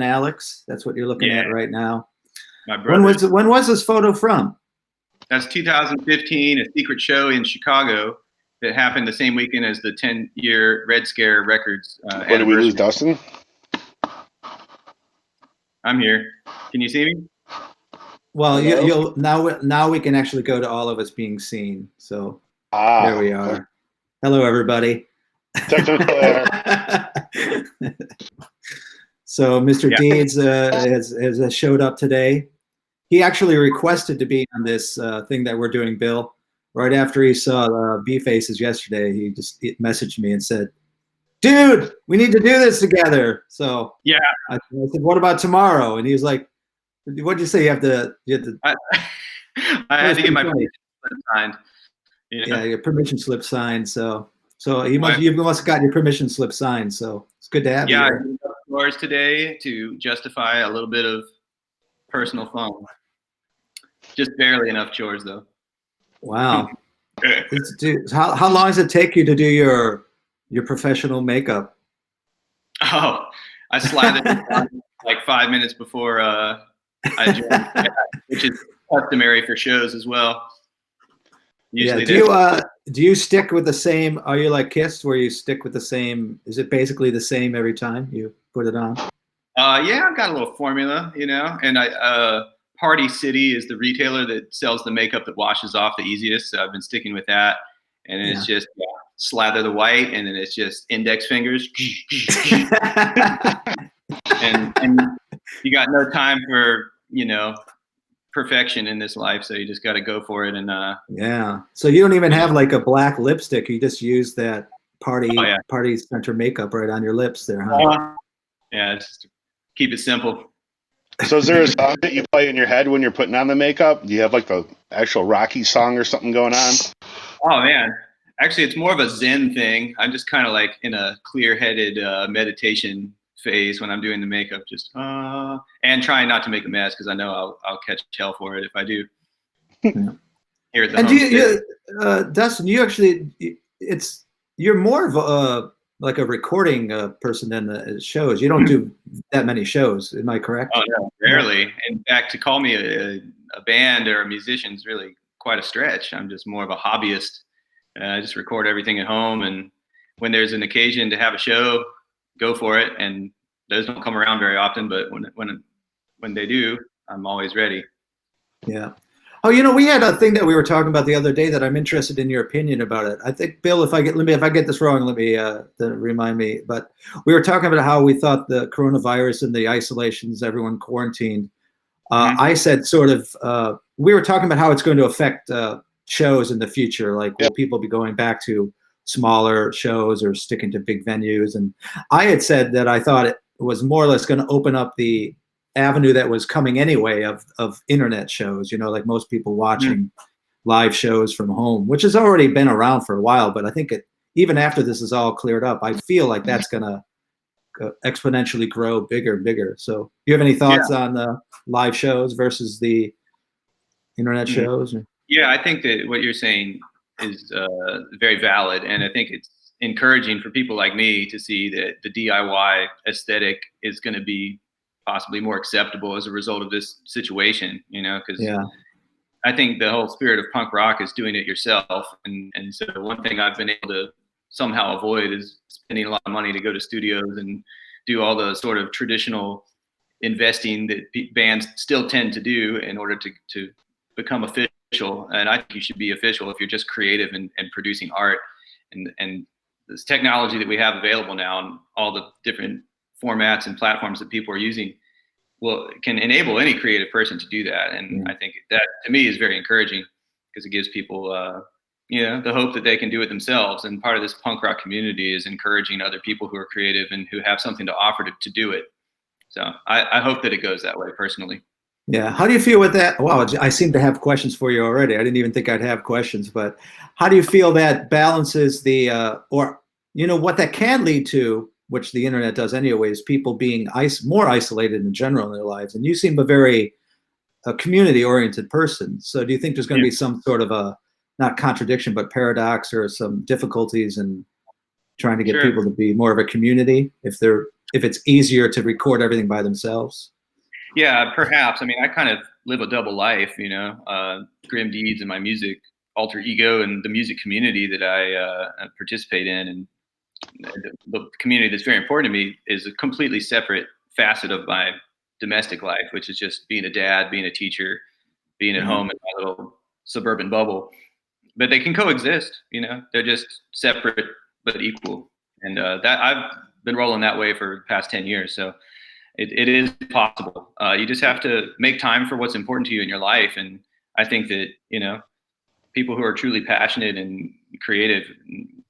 Alex. That's what you're looking at right now. My brother. When was this photo from? That's 2015, a secret show in Chicago that happened the same weekend as the 10-year Red Scare Records anniversary. Did we lose Dustin? I'm here. Can you see me? Well, you'll now we can actually go to all of us being seen. So there we are. Okay. Hello, everybody. Technical error. So Mr. Deeds has showed up today. He actually requested to be on this thing that we're doing, Bill. Right after he saw B-Faces yesterday, he just messaged me and said, "Dude, we need to do this together." So yeah, I said, "What about tomorrow?" And he was like, "What'd you say? You have to." I had to get my permission slip signed. You know? Yeah, your permission slip signed. So you must have gotten your permission slip signed. So it's good to have you. Yeah, I did yours today to justify a little bit of personal fun. Just barely enough chores, though. Wow. How long does it take you to do your professional makeup? Oh, I slathered it on like 5 minutes before I joined, which is customary for shows as well. Usually do you stick with the same? Are you like Kiss, where you stick with the same? Is it basically the same every time you put it on? Yeah, I've got a little formula, and Party City is the retailer that sells the makeup that washes off the easiest. So I've been sticking with that. And then it's just slather the white, and then it's just index fingers. and you got no time for, perfection in this life. So you just got to go for it. And yeah. So you don't even have like a black lipstick. You just use that Party Center makeup right on your lips there, huh? Yeah, just keep it simple. So is there a song that you play in your head when you're putting on the makeup? Do you have like the actual Rocky song or something going on? Oh, man. Actually, it's more of a Zen thing. I'm just kind of like in a clear-headed meditation phase when I'm doing the makeup, just and trying not to make a mess, because I know I'll catch hell for it if I do. Yeah. Here at the and Dustin, you're more of like a recording person than the shows. You don't do that many shows. Am I correct? Oh, no, rarely. In fact, to call me a band or a musician is really quite a stretch. I'm just more of a hobbyist. I just record everything at home, and when there's an occasion to have a show, go for it. And those don't come around very often, but when they do, I'm always ready. Yeah. Oh, we had a thing that we were talking about the other day that I'm interested in your opinion about it. I think, Bill, if I get this wrong, let me remind me. But we were talking about how we thought the coronavirus and the isolations, everyone quarantined. I said we were talking about how it's going to affect shows in the future. Like, will people be going back to smaller shows or sticking to big venues? And I had said that I thought it was more or less going to open up the avenue that was coming anyway of internet shows, like most people watching live shows from home, which has already been around for a while. But I think even after this is all cleared up, I feel like that's going to exponentially grow bigger and bigger. So do you have any thoughts on the live shows versus the internet shows? Yeah, I think that what you're saying is very valid. And I think it's encouraging for people like me to see that the DIY aesthetic is going to be possibly more acceptable as a result of this situation, because I think the whole spirit of punk rock is doing it yourself. And so one thing I've been able to somehow avoid is spending a lot of money to go to studios and do all the sort of traditional investing that bands still tend to do in order to become official. And I think you should be official if you're just creative and producing art. And this technology that we have available now and all the different formats and platforms that people are using can enable any creative person to do that. And I think that, to me, is very encouraging, because it gives people the hope that they can do it themselves. And part of this punk rock community is encouraging other people who are creative and who have something to offer to do it. So I hope that it goes that way personally. Yeah. How do you feel with that? Wow, I seem to have questions for you already. I didn't even think I'd have questions, but how do you feel that balances what that can lead to, which the internet does anyways, people being more isolated in general in their lives? And you seem a very community-oriented person. So do you think there's going to be some sort of not contradiction, but paradox or some difficulties in trying to get people to be more of a community if if it's easier to record everything by themselves. Yeah, perhaps. I mean, I kind of live a double life, Grim Deeds and my music alter ego and the music community that I participate in. And the community that's very important to me is a completely separate facet of my domestic life, which is just being a dad, being a teacher, being at home in my little suburban bubble. But they can coexist, they're just separate but equal. And that I've been rolling that way for the past 10 years. So it is possible. You just have to make time for what's important to you in your life. And I think that, people who are truly passionate and creative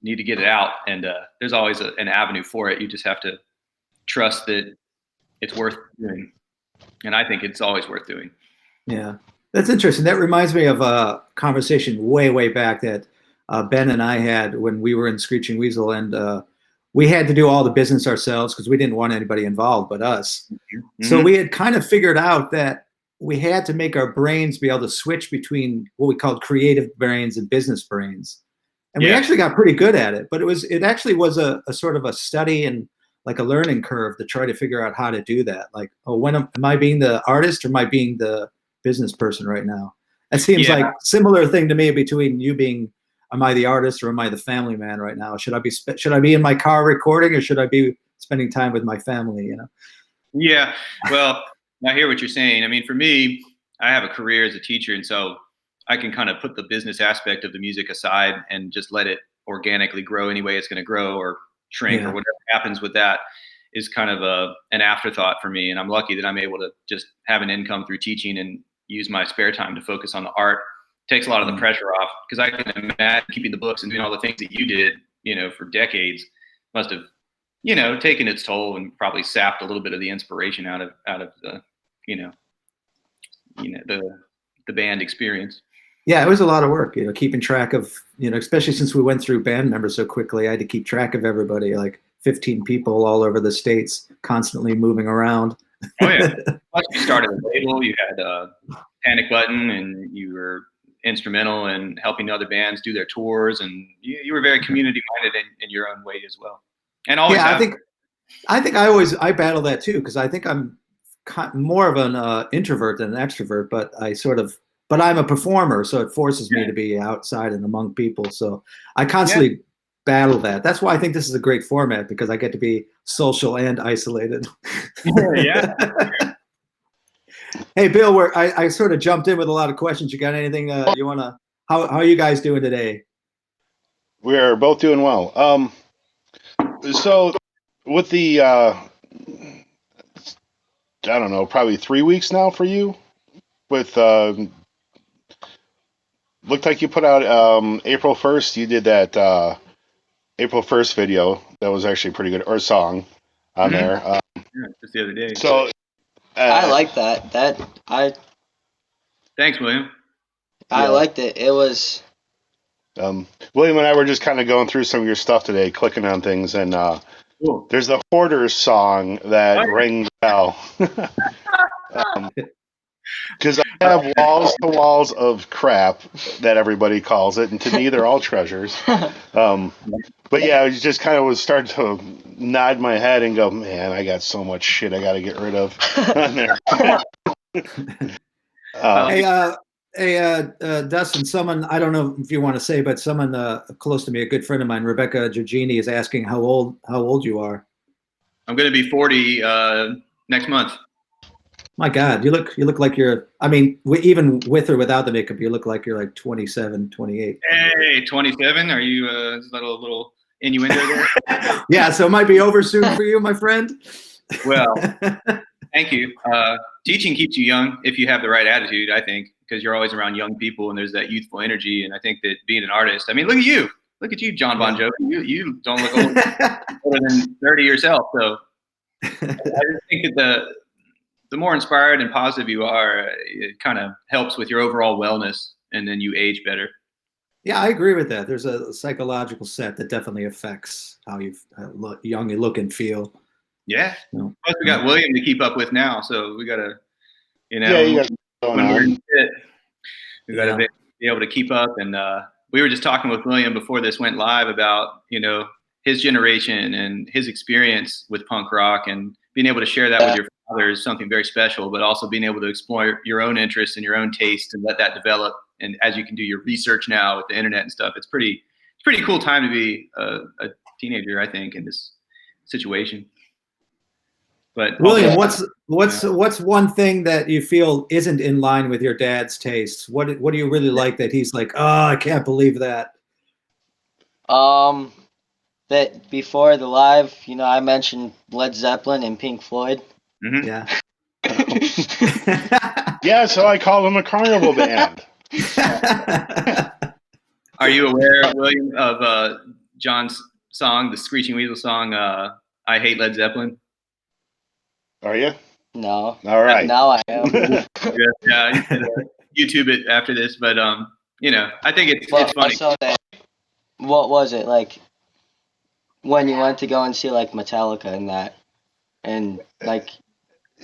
need to get it out. And there's always an avenue for it. You just have to trust that it's worth doing. And I think it's always worth doing. Yeah, that's interesting. That reminds me of a conversation way back that Ben and I had when we were in Screeching Weasel, and we had to do all the business ourselves because we didn't want anybody involved but us. Mm-hmm. So we had kind of figured out that we had to make our brains be able to switch between what we called creative brains and business brains. And we actually got pretty good at it, but it actually was a sort of a study and like a learning curve to try to figure out how to do that. Like, when am I being the artist or am I being the business person right now? It seems like similar thing to me between you being, am I the artist or am I the family man right now? Should I be in my car recording or should I be spending time with my family? Yeah. Well, I hear what you're saying. I mean, for me, I have a career as a teacher, and so I can kind of put the business aspect of the music aside and just let it organically grow any way it's going to grow or shrink or whatever happens with that is kind of an afterthought for me. And I'm lucky that I'm able to just have an income through teaching and use my spare time to focus on the art. It takes a lot of the pressure off, because I can imagine keeping the books and doing all the things that you did, for decades must have, taken its toll and probably sapped a little bit of the inspiration out of the, the band experience. Yeah, it was a lot of work, keeping track of, especially since we went through band members so quickly. I had to keep track of everybody, like 15 people all over the States, constantly moving around. Oh, yeah. Plus, you started a label, you had Panic Button, and you were instrumental in helping other bands do their tours, and you were very community-minded in your own way as well. And always I think I battle that too, because I think I'm more of an introvert than an extrovert, but I'm a performer, so it forces me to be outside and among people. So I constantly battle that. That's why I think this is a great format, because I get to be social and isolated. Yeah. Hey, Bill, I sort of jumped in with a lot of questions. You got anything you want to? How are you guys doing today? We're both doing well. So with the I don't know, probably 3 weeks now for you. With looked like you put out April 1st. You did that April 1st video that was actually pretty good, or song on there. Just the other day. So I like that. Thanks, William. I liked it. It was. William and I were just kind of going through some of your stuff today, clicking on things, and Cool. There's the Hoarders song that rang the bell. Because I have walls to walls of crap that everybody calls it, and to me they're all treasures. But yeah, I just kind of was starting to nod my head and go, man, I got so much shit I got to get rid of on there. Hey, Dustin, someone, I don't know if you want to say, but someone close to me, a good friend of mine, Rebecca Giorgini, is asking how old you are. I'm going to be 40 next month. My God, you look like you're, I mean, even with or without the makeup, you look like you're like 27, 28. Hey, 27? Are you is that a little innuendo there? Yeah, so it might be over soon for you, my friend. Well, thank you. Teaching keeps you young if you have the right attitude, I think, because you're always around young people and there's that youthful energy. And I think that being an artist, I mean, look at you, John Bon Jovi. You don't look older than 30 yourself. So I just think that the more inspired and positive you are, it kind of helps with your overall wellness, and then you age better. Yeah, I agree with that. There's a psychological set that definitely affects how young you look and feel. Yeah. Plus, we got William to keep up with now, so we got to, you guys when we're in fit, we got to be able to keep up. And we were just talking with William before this went live about, his generation and his experience with punk rock, and being able to share that with your father is something very special, but also being able to explore your own interests and your own taste and let that develop. And as you can do your research now with the internet and stuff, it's pretty cool time to be a teenager, I think, in this situation. But William, what's one thing that you feel isn't in line with your dad's tastes? What do you really like that he's like, oh, I can't believe that? That before the live, I mentioned Led Zeppelin and Pink Floyd. Mm-hmm. Yeah. Yeah, so I call them a carnival band. Are you aware, William, of John's song, the Screeching Weasel song, I Hate Led Zeppelin? Are you? No. All right. Now I am. Yeah, you can, YouTube it after this, but I think it's funny. So what was it like when you went to go and see like Metallica and that, and like?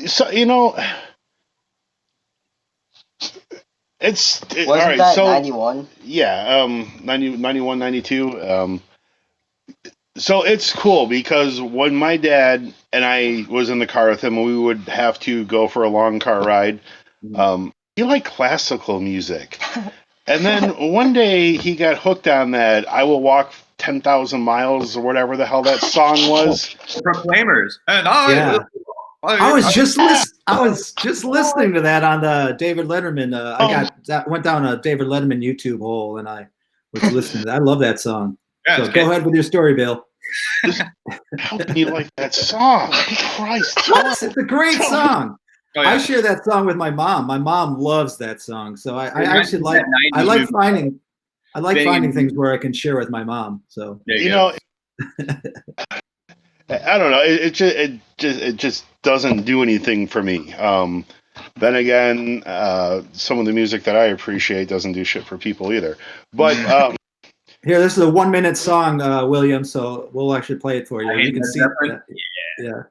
So Wasn't all right. that So 91? yeah, 91, 92. So it's cool because when my dad and I was in the car with him, we would have to go for a long car ride. He liked classical music. And then one day he got hooked on that I Will Walk 10,000 Miles or whatever the hell that song was. Proclaimers. And I was just listening to that on the David Letterman. Went down a David Letterman YouTube hole, and I was listening to that. I love that song. Yeah, so go ahead with your story, Bill. How can you like that song? Christ. What? It's a great song. Oh, yeah. I share that song with my mom. My mom loves that song. So I actually like finding things where I can share with my mom. So I don't know. It just doesn't do anything for me. Then again, some of the music that I appreciate doesn't do shit for people either. But here, this is a 1 minute song, William. So we'll actually play it for you. You can see that. Yeah.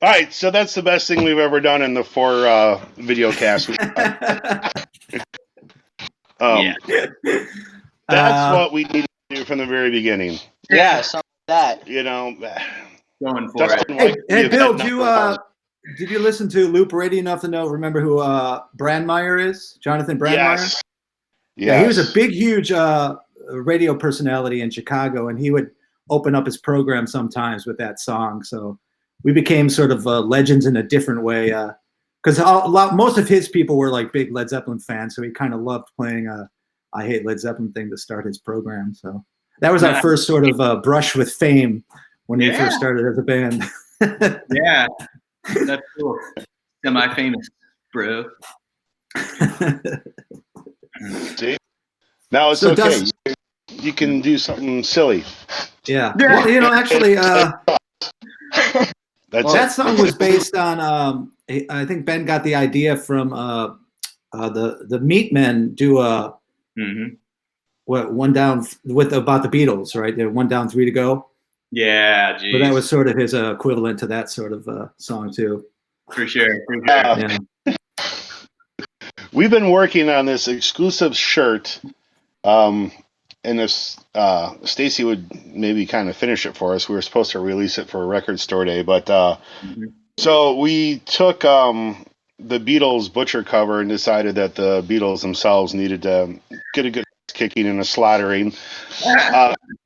All right, so that's the best thing we've ever done in the 4 video casts. That's what we need to do from the very beginning. Yeah, something like that. Going for it. Hey, Bill, did you listen to Loop Radio enough to remember who Brandmeier is? Jonathan Brandmeier? Yes. Yeah, he was a big, huge radio personality in Chicago, and he would open up his program sometimes with that song. So we became sort of legends in a different way, because most of his people were like big Led Zeppelin fans, so he kind of loved playing I Hate Led Zeppelin thing to start his program. So that was our first sort of brush with fame when we first started as a band. Yeah, that's cool. Semi-famous, bro. See? Now it's okay. You can do something silly. Yeah. Well, actually, that song was based on. I think Ben got the idea from the Meatmen do a one down with about the Beatles, right? They're 1 down, 3 to go. Yeah, geez. So that was sort of his equivalent to that sort of song too. For sure. Yeah. We've been working on this exclusive shirt, and if Stacy would maybe kind of finish it for us, we were supposed to release it for a record store day, but so we took the Beatles butcher cover and decided that the Beatles themselves needed to get a good kicking and a slaughtering.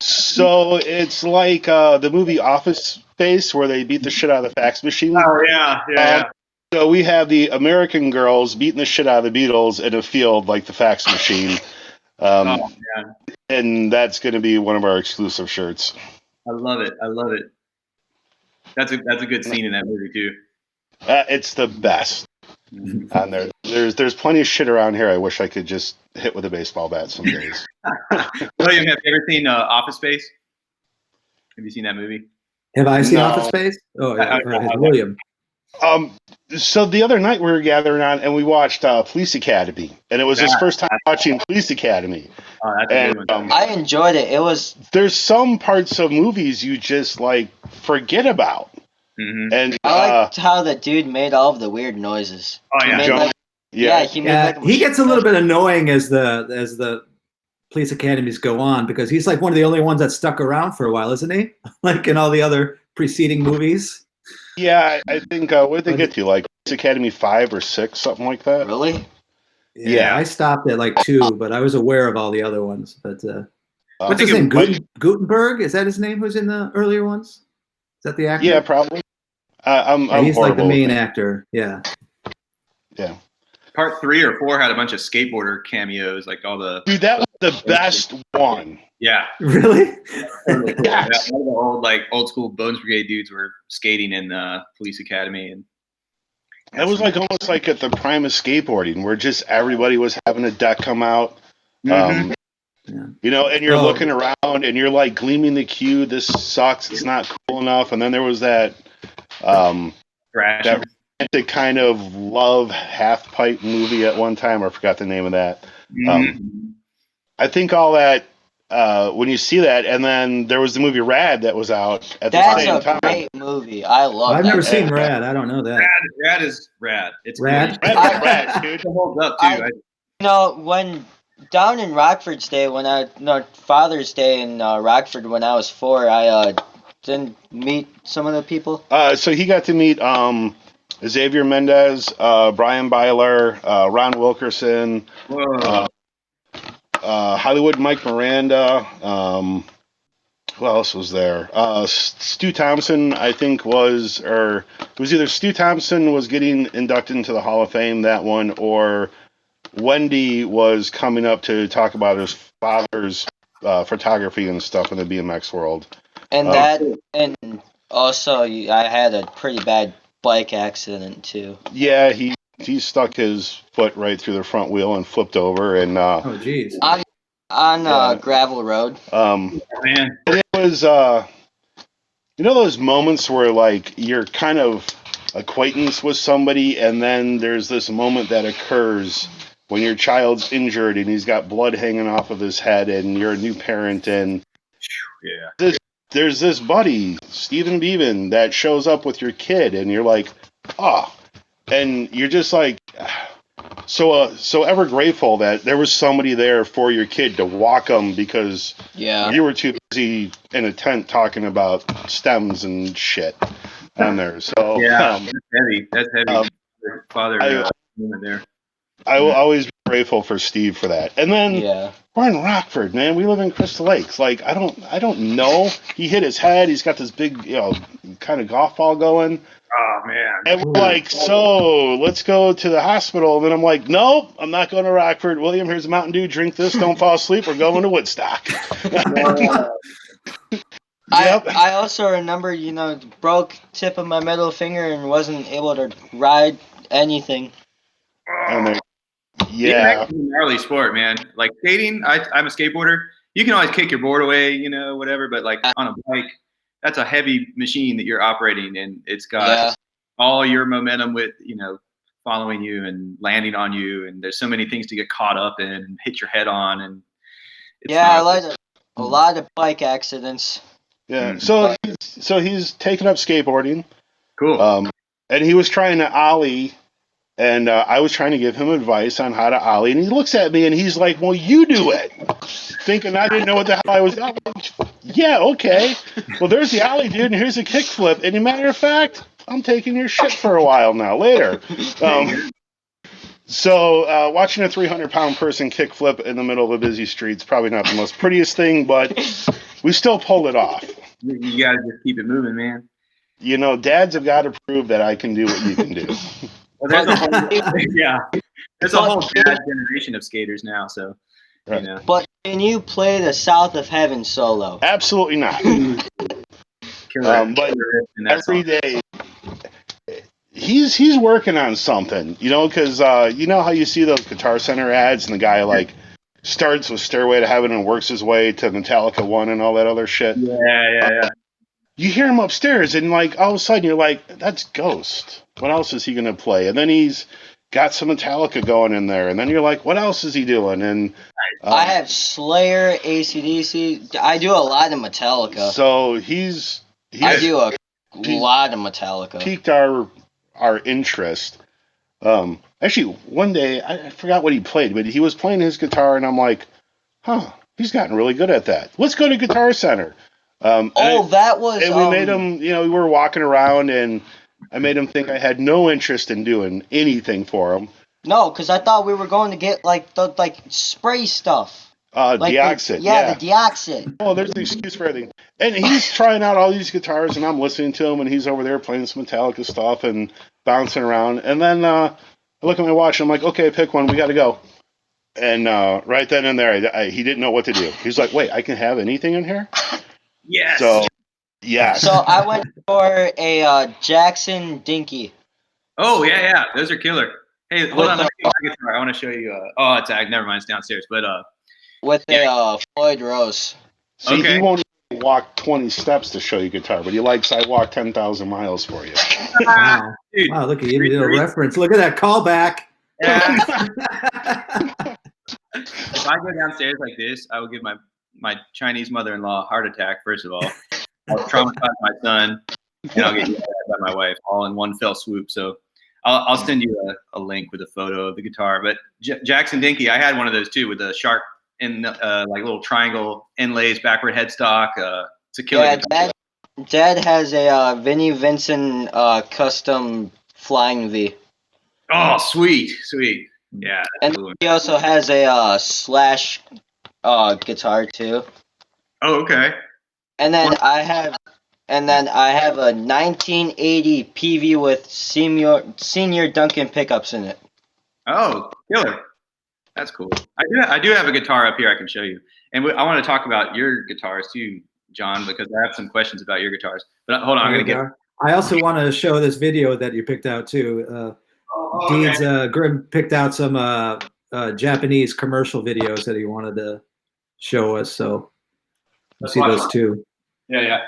So it's like the movie Office Space where they beat the shit out of the fax machine. Oh yeah. So we have the American girls beating the shit out of the Beatles in a field like the fax machine. Oh man, And that's going to be one of our exclusive shirts. I love it. That's a good scene in that movie too. It's the best. And there's plenty of shit around here I wish I could just hit with a baseball bat some days. William, have you ever seen Office Space? Have you seen that movie? Have I seen No. Office Space? Oh, yeah, I- William. So the other night we were gathering on and we watched Police Academy, and it was his first time watching Police Academy. Oh, that's a good one. I enjoyed it. It was There's some parts of movies you just like forget about, and I liked how the dude made all of the weird noises. Oh He yeah, made, John- like, yeah, he made like He gets a little bit annoying as the police academies go on because he's like one of the only ones that stuck around for a while, isn't he? Like in all the other preceding movies. yeah. I think what did they get to, like Police Academy 5 or 6, something like that. Really? Yeah. I stopped at like 2, but I was aware of all the other ones. But what's his think name? Gutenberg? Is that his name? Who's in the earlier ones? Is that the actor? Yeah, probably. I'm he's like the horrible main with actor. Yeah. Yeah. Part 3 or 4 had a bunch of skateboarder cameos, like all the Dude, that was the best one. yeah. Really? Yes. All the old school Bones Brigade dudes were skating in Police Academy, and That was like almost like at the prime of skateboarding, where just everybody was having a deck come out. Mhm. You know, and you're looking around and you're like gleaming the cue. This sucks. It's not cool enough. And then there was that thrashing. romantic kind of love half pipe movie at one time. I forgot the name of that. I think all that when you see that, and then there was the movie Rad that was out at the That's same a time. great movie. I love I've that. never seen Rad. I don't know that. Rad is rad. It's Rad? Good. Rad, dude. It holds up too. You know, when down in Rockford's Day, Father's Day in Rockford when I was 4, I didn't meet some of the people. So he got to meet Xavier Mendez, Brian Byler, Ron Wilkerson, Whoa. Hollywood Mike Miranda. Who else was there? Stu Thompson, I think, it was either Stu Thompson was getting inducted into the Hall of Fame, that one, or Wendy was coming up to talk about his father's photography and stuff in the BMX world. And and also I had a pretty bad bike accident too. Yeah, he stuck his foot right through the front wheel and flipped over, and Oh, geez. On gravel road. Man. it was you know those moments where like you're kind of acquaintance with somebody, and then there's this moment that occurs when your child's injured and he's got blood hanging off of his head, and you're a new parent, and Yeah. there's this buddy, Stephen Beaven, that shows up with your kid, and you're like, oh, and you're just like, so ever grateful that there was somebody there for your kid to walk them because you were too busy in a tent talking about stems and shit on there. So Yeah. That's heavy. That's heavy. Father moment there. I will always be grateful for Steve for that. And then we're in Rockford, man. We live in Crystal Lakes. Like I don't know. He hit his head. He's got this big, kind of golf ball going. Oh man. And we're like, so let's go to the hospital. And then I'm like, nope, I'm not going to Rockford. William, here's a Mountain Dew. Drink this. Don't fall asleep. We're going to Woodstock. I also remember, broke tip of my middle finger and wasn't able to ride anything. And BMX is a gnarly sport, man. Like skating, I'm a skateboarder. You can always kick your board away, whatever. But like on a bike, that's a heavy machine that you're operating, and it's got all your momentum with, following you and landing on you. And there's so many things to get caught up in and hit your head on. And I like a lot of bike accidents. Yeah. So he's taken up skateboarding. Cool. And he was trying to ollie. And I was trying to give him advice on how to ollie, and he looks at me and he's like, well, you do it. Thinking I didn't know what the hell I was doing. Yeah, okay. Well, there's the ollie, dude, and here's a kickflip. And as a matter of fact, I'm taking your shit for a while now. Later. So watching a 300-pound person kickflip in the middle of a busy street's probably not the most prettiest thing, but we still pulled it off. You gotta just keep it moving, man. You know, dads have got to prove that I can do what you can do. Well, there's a whole there's a whole dad generation of skaters now. So, Right. you know. But can you play the South of Heaven solo? Absolutely not. But every day, he's working on something, you know, because you know how you see those Guitar Center ads and the guy like starts with Stairway to Heaven and works his way to Metallica 1 and all that other shit. Yeah. You hear him upstairs and like all of a sudden you're like, that's Ghost. What else is he gonna play? And then he's got some Metallica going in there, and then you're like, what else is he doing? And I have Slayer, AC/DC. I do a lot of Metallica. So he's I do a lot of Metallica. Piqued our interest. Actually, one day I forgot what he played, but he was playing his guitar, and I'm like, he's gotten really good at that. Let's go to Guitar Center. And we made him. You know, we were walking around, and I made him think I had no interest in doing anything for him. No, because I thought we were going to get the spray stuff. Deoxit. The Deoxit. Oh, there's an excuse for everything. And he's trying out all these guitars, and I'm listening to him, and he's over there playing some Metallica stuff and bouncing around. And then I look at my watch, and I'm like, okay, pick one. We got to go. And right then and there, he didn't know what to do. He's like, wait, I can have anything in here? Yes. So, yeah. So I went for a Jackson Dinky. Oh, yeah. Those are killer. Hey, hold on. Let me get my guitar. I want to show you. It's never mind. It's downstairs. But with a Floyd Rose. See, okay. He won't even walk 20 steps to show you guitar, but he likes I walk 10,000 miles for you. Wow. Dude, Wow, look at you, did a reference. Look at that callback. Yeah. If I go downstairs like this, I will give my Chinese mother-in-law a heart attack, first of all. I'll traumatize my son, and I'll get yelled at by my wife all in one fell swoop. So I'll send you a link with a photo of the guitar. But Jackson Dinky, I had one of those too with a sharp in like little triangle inlays, backward headstock. It's a killer guitar. Dad has a Vinnie Vincent custom Flying V. Oh, sweet. Yeah. And cool. he also has a Slash guitar too. Oh, okay. And then I have a 1980 PV with Senior Duncan pickups in it. Oh, killer. That's cool. I do have a guitar up here I can show you. And I want to talk about your guitars too, John, because I have some questions about your guitars. But hold on, I'm going to get... I also want to show this video that you picked out too. Deeds Grim picked out some Japanese commercial videos that he wanted to show us. So we'll see those too. Yeah.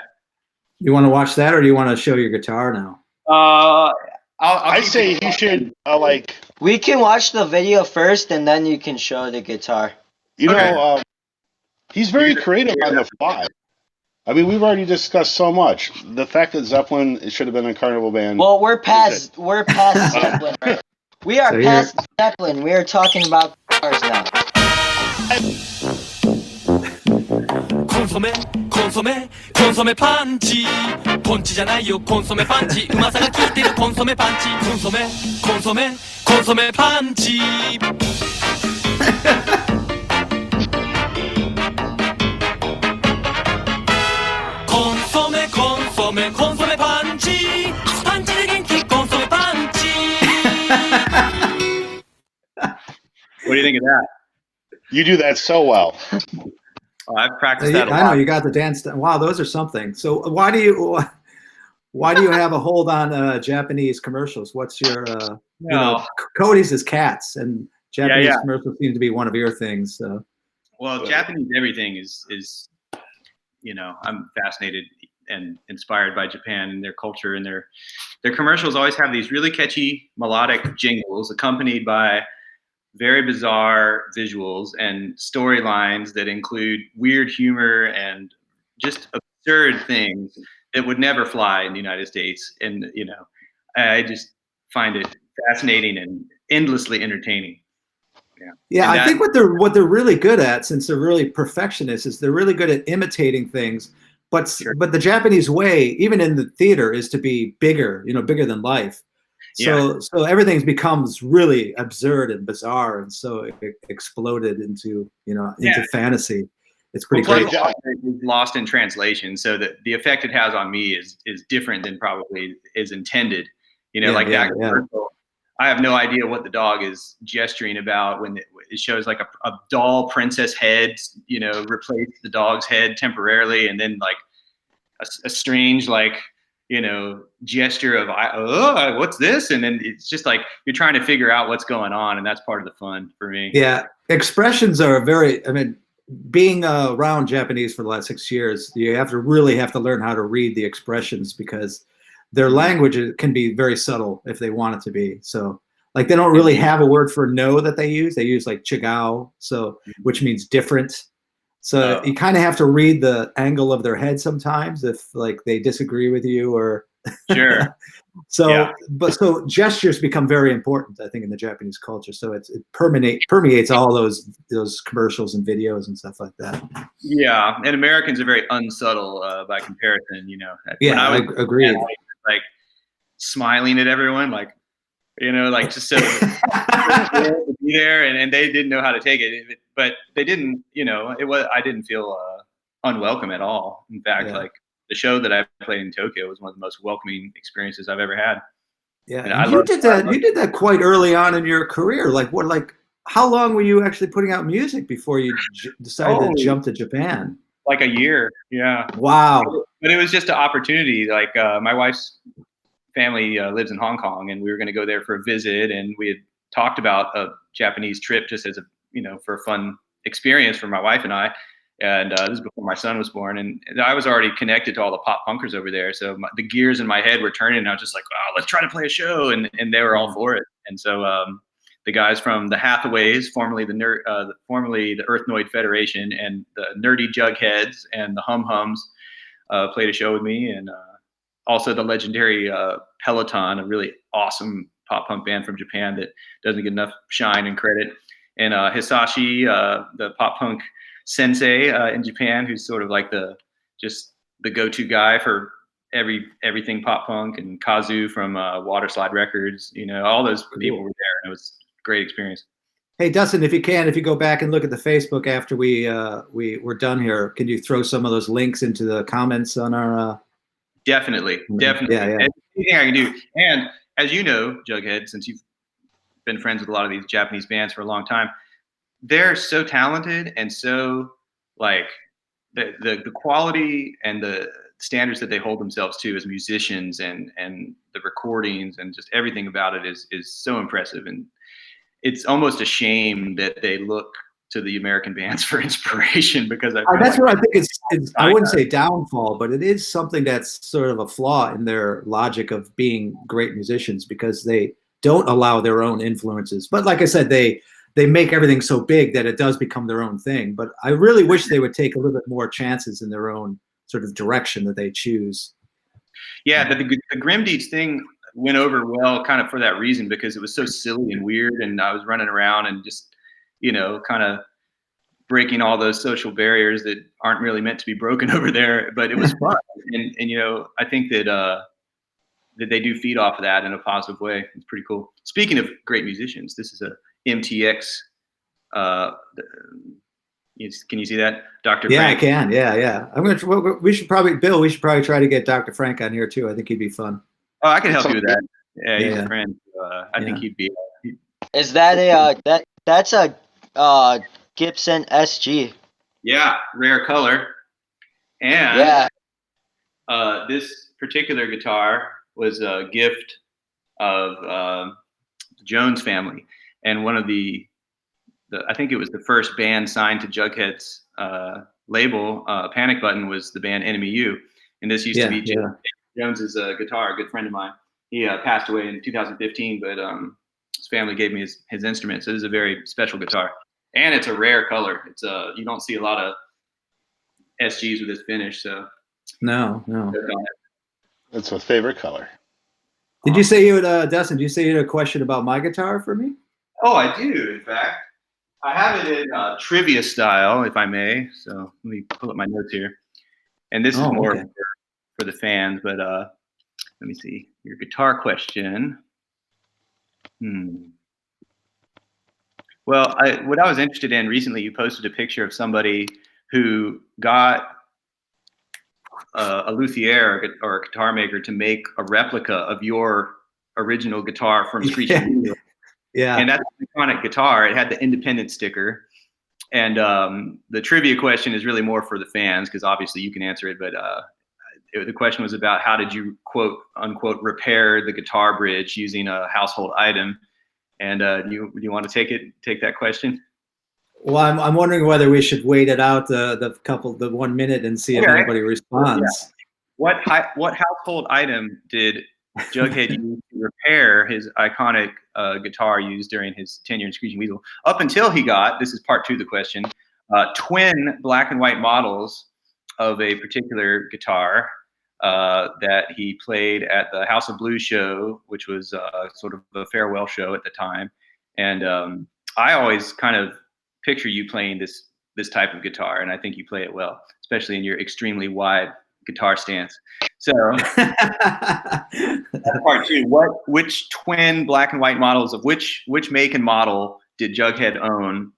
You want to watch that, or do you want to show your guitar now? I say you should like. We can watch the video first, and then you can show the guitar. You know, he's very creative on the fly. I mean, we've already discussed so much. The fact that Zeppelin should have been a Carnival band. Well, we're past Zeppelin. Right? We are past Zeppelin. We are talking about guitars now. コンソメコンソメコンソメパンチポンチじゃないよコンソメパンチうまさが効いてるコンソメパンチコンソメコンソメコンソメパンチコンソメコンソメコンソメパンチパンチで元気コンソメパンチ What do you think of that? You do that so well. Oh, I've practiced that a lot. I know you got the dance. Wow, those are something. So why do you have a hold on Japanese commercials? What's your Cody's is cats, and Japanese commercials seem to be one of your things. So. Well, Japanese everything is I'm fascinated and inspired by Japan and their culture, and their commercials always have these really catchy melodic jingles accompanied by very bizarre visuals and storylines that include weird humor and just absurd things that would never fly in the United States. And, I just find it fascinating and endlessly entertaining. Yeah, I think what they're really good at, since they're really perfectionists, is they're really good at imitating things, But Sure. but the Japanese way, even in the theater, is to be bigger, bigger than life. So everything becomes really absurd and bizarre, and so it exploded into into fantasy. It's pretty Well, great. plus a lot of it is lost in translation, so that the effect it has on me is different than probably is intended. That commercial, I have no idea what the dog is gesturing about when it shows like a doll princess head, replace the dog's head temporarily, and then like a strange gesture of what's this, and then it's just like you're trying to figure out what's going on, and that's part of the fun for me. Yeah, expressions are very. I mean, being around Japanese for the last 6 years, you really have to learn how to read the expressions because their language can be very subtle if they want it to be. So, like, they don't really have a word for no that they use. They use like chigao, which means different. So you kind of have to read the angle of their head sometimes if like they disagree with you or. Sure. So gestures become very important, I think, in the Japanese culture. So it permeates all those commercials and videos and stuff like that. Yeah, and Americans are very unsubtle by comparison. Yeah, I agree. Like smiling at everyone, just so to be there, and they didn't know how to take it, but they didn't. I didn't feel unwelcome at all. In fact, like the show that I played in Tokyo was one of the most welcoming experiences I've ever had. Yeah, and you did that quite early on in your career. How long were you actually putting out music before you decided to jump to Japan? Like a year, yeah. Wow. But it was just an opportunity. Like my wife's family lives in Hong Kong, and we were going to go there for a visit, and we had talked about a Japanese trip just as for a fun experience for my wife and I. And this is before my son was born, and I was already connected to all the pop punkers over there. So the gears in my head were turning, and I was just like, "Oh, let's try to play a show," and they were all for it. And so the guys from the Hathaways, formerly the Earthnoid Federation, and the Nerdy Jugheads and the Hum Hums played a show with me, and also the legendary Peloton, a really awesome pop punk band from Japan that doesn't get enough shine and credit, and Hisashi, the pop punk sensei in Japan, who's sort of like the go-to guy for everything pop punk, and Kazu from Waterslide Records. All those people were there, and it was a great experience. Hey Dustin, if you go back and look at the Facebook after we're done here, can you throw some of those links into the comments on our? Definitely. Yeah. Anything I can do, and as you know, Jughead, since you've been friends with a lot of these Japanese bands for a long time, they're so talented, and so like the quality and the standards that they hold themselves to as musicians, and the recordings and just everything about it is so impressive. And it's almost a shame that they look to the American bands for inspiration, because that's what I think it's I wouldn't say downfall, but it is something that's sort of a flaw in their logic of being great musicians, because they don't allow their own influences. But like I said, they make everything so big that it does become their own thing. But I really wish they would take a little bit more chances in their own sort of direction that they choose. Yeah, but the Grim Deeds thing went over well kind of for that reason, because it was so silly and weird, and I was running around and just, kind of breaking all those social barriers that aren't really meant to be broken over there. But it was fun. And I think that they do feed off of that in a positive way. It's pretty cool. Speaking of great musicians, this is a MTX. Can you see that, Dr. Yeah, Frank? I can. Yeah. We should probably try to get Dr. Frank on here too. I think he'd be fun. Oh, I can help you with that. Yeah, he's a friend. I think he'd be. Is that that's a Gibson SG? Yeah, rare color. And this particular guitar was a gift of the Jones family, and one of the I think it was the first band signed to Jughead's label, Panic Button, was the band Enemy U, and this used to be Jones's guitar, a good friend of mine. He passed away in 2015, but his family gave me his instrument, so this is a very special guitar, and it's a rare color. It's you don't see a lot of SGs with this finish, so no. It's my favorite color. Did you say you would, Dustin? Did you say you had a question about my guitar for me? Oh, I do. In fact, I have it in trivia style, if I may. So let me pull up my notes here. And this is Oh, more okay. for the fans, but let me see your guitar question. Well, what I was interested in recently, you posted a picture of somebody who got a luthier or a guitar maker to make a replica of your original guitar from Screeching Weasel. Yeah. And that's an iconic guitar. It had the independent sticker. And the trivia question is really more for the fans, because obviously you can answer it, but the question was about how did you, quote unquote, repair the guitar bridge using a household item. And do you want to take that question? Well, I'm wondering whether we should wait it out the 1 minute and see if anybody responds. Yeah. What household item did Jughead use to repair his iconic guitar used during his tenure in Screeching Weasel? Up until he got, this is part 2 of the question, twin black and white models of a particular guitar that he played at the House of Blues show, which was sort of a farewell show at the time. And I always kind of picture you playing this type of guitar, and I think you play it well, especially in your extremely wide guitar stance. So that's part 2. Which twin black and white models of which make and model did Jughead own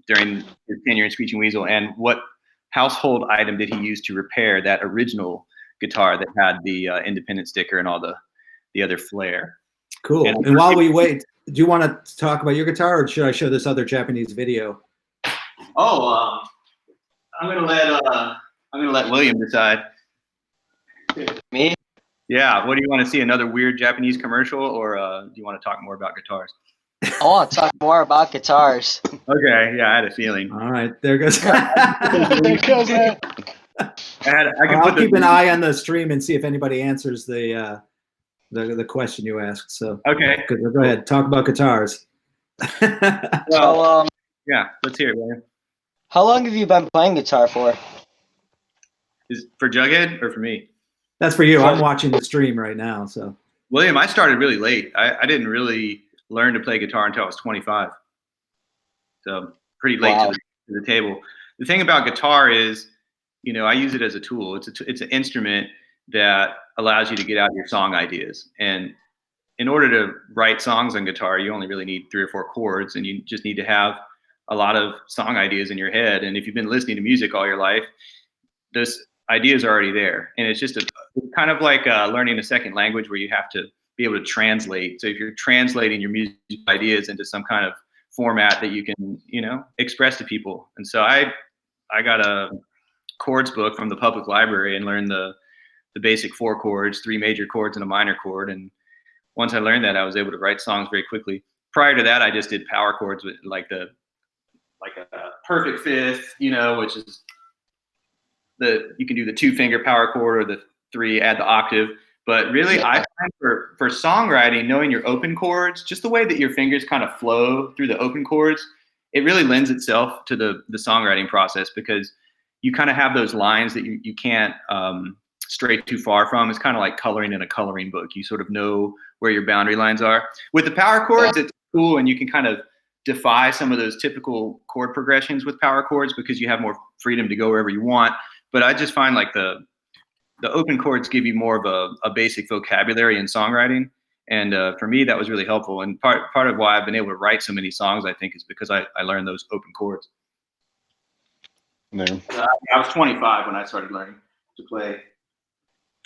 during his tenure in Screeching Weasel, and what household item did he use to repair that original guitar that had the independent sticker and all the other flair? Cool. And while we wait, do you want to talk about your guitar, or should I show this other Japanese video? Oh, I'm gonna let William decide. Me? Yeah. What do you want to see? Another weird Japanese commercial, or do you want to talk more about guitars? I want to talk more about guitars. Okay. Yeah, I had a feeling. All right, there goes. There goes that. I'll keep an eye on the stream and see if anybody answers the question you asked. So okay, go ahead, talk about guitars. Well, yeah, let's hear it, William. How long have you been playing guitar for? Is it for Jughead or for me? That's for you. I'm watching the stream right now. So William, I started really late. I didn't really learn to play guitar until I was 25. So pretty late to the table. The thing about guitar is, I use it as a tool. It's an instrument that allows you to get out your song ideas. And in order to write songs on guitar, you only really need 3 or 4 chords, and you just need to have a lot of song ideas in your head. And if you've been listening to music all your life, those ideas are already there. And it's just kind of like learning a second language, where you have to be able to translate. So if you're translating your music ideas into some kind of format that you can, express to people. And so I got a chords book from the public library and learned the basic 4 chords, 3 major chords and a minor chord. And once I learned that, I was able to write songs very quickly. Prior to that, I just did power chords with like a perfect fifth, which is you can do the 2-finger power chord or the 3, add the octave. But really, I find for songwriting, knowing your open chords, just the way that your fingers kind of flow through the open chords, it really lends itself to the songwriting process, because you kind of have those lines that you can't stray too far from. It's kind of like coloring in a coloring book. You sort of know where your boundary lines are. With the power chords, it's cool, and you can kind of defy some of those typical chord progressions with power chords, because you have more freedom to go wherever you want. But I just find like the open chords give you more of a basic vocabulary in songwriting. And for me, that was really helpful. And part of why I've been able to write so many songs, I think, is because I learned those open chords. No. I was 25 when I started learning to play.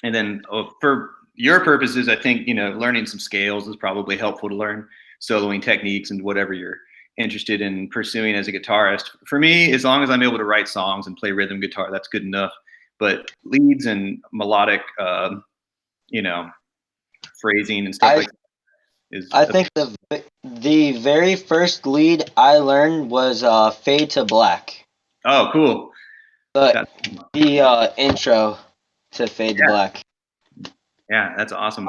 And then for your purposes, I think, learning some scales is probably helpful to learn soloing techniques and whatever you're interested in pursuing as a guitarist. For me, as long as I'm able to write songs and play rhythm guitar, that's good enough. But leads and melodic, phrasing and stuff like that is. I think the very first lead I learned was Fade to Black. Oh, cool. But the intro to Fade to Black. Yeah, that's awesome.